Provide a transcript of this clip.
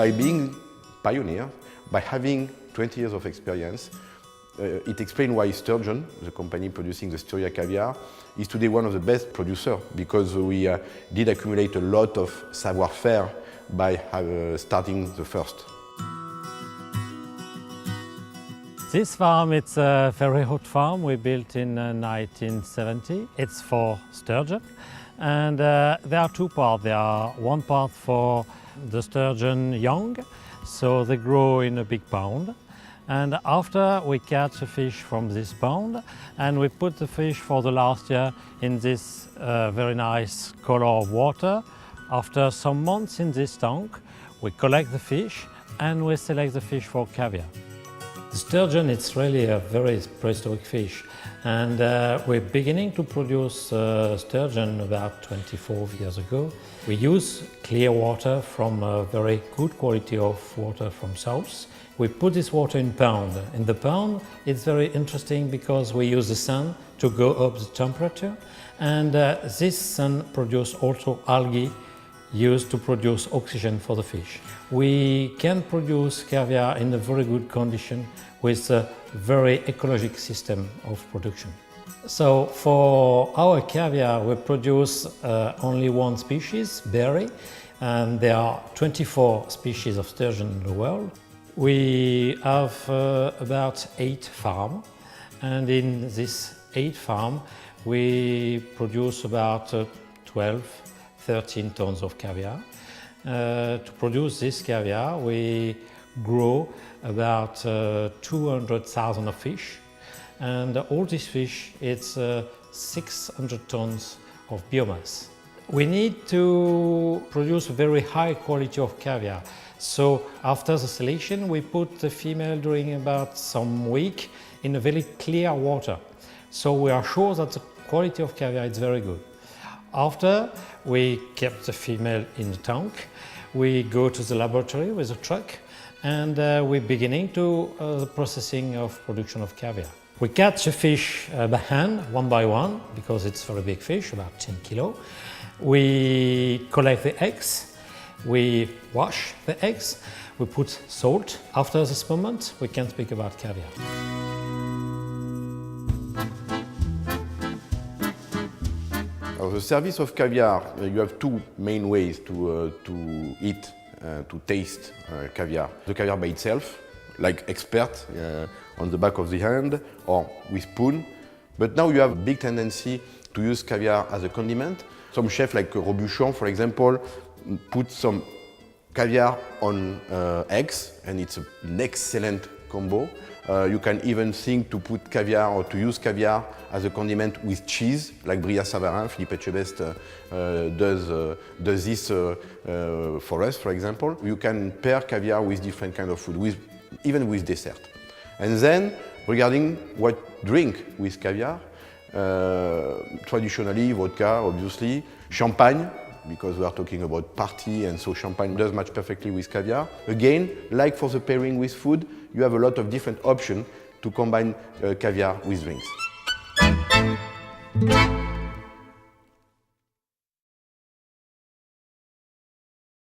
by being pioneer, by having 20 years of experience, it explains why Sturgeon, the company producing the Sturia caviar, is today one of the best producers, because we did accumulate a lot of savoir faire by starting the first. This farm, it's a very old farm we built in 1970. It's for sturgeon, and there are two parts. There are one part for the sturgeon young, so they grow in a big pond. And after we catch a fish from this pond, and we put the fish for the last year in this very nice color of water. After some months in this tank, we collect the fish and we select the fish for caviar. The sturgeon is really a very prehistoric fish, and we're beginning to produce sturgeon about 24 years ago. We use clear water from a very good quality of water from south. We put this water in pound. In the pound, it's very interesting because we use the sun to go up the temperature, and this sun produces also algae used to produce oxygen for the fish. We can produce caviar in a very good condition with a very ecological system of production. So for our caviar, we produce only one species, berry, and there are 24 species of sturgeon in the world. We have about 8 farms, and in this 8 farms, we produce about 13 tons of caviar. To produce this caviar, we grow about 200,000 of fish, and all this fish, it's 600 tons of biomass. We need to produce a very high quality of caviar. So after the selection, we put the female during about some week in a very clear water. So we are sure that the quality of caviar is very good. After we kept the female in the tank, we go to the laboratory with a truck, and we're beginning to the processing of production of caviar. We catch a fish by hand, one by one, because it's a very big fish, about 10 kilos. We collect the eggs, we wash the eggs, we put salt. After this moment, we can speak about caviar. The service of caviar, you have two main ways to eat, to taste caviar. The caviar by itself, like expert on the back of the hand or with spoon. But now you have a big tendency to use caviar as a condiment. Some chefs like Robuchon, for example, put some caviar on eggs, and it's an excellent combo. You can even think to put caviar or to use caviar as a condiment with cheese, like Bria-Savarin, Philippe Etchebest does this for us, for example. You can pair caviar with different kind of food, even with dessert. And then, regarding what drink with caviar, traditionally vodka, obviously, champagne, because we are talking about party, and so champagne does match perfectly with caviar. Again, like for the pairing with food, you have a lot of different options to combine caviar with drinks.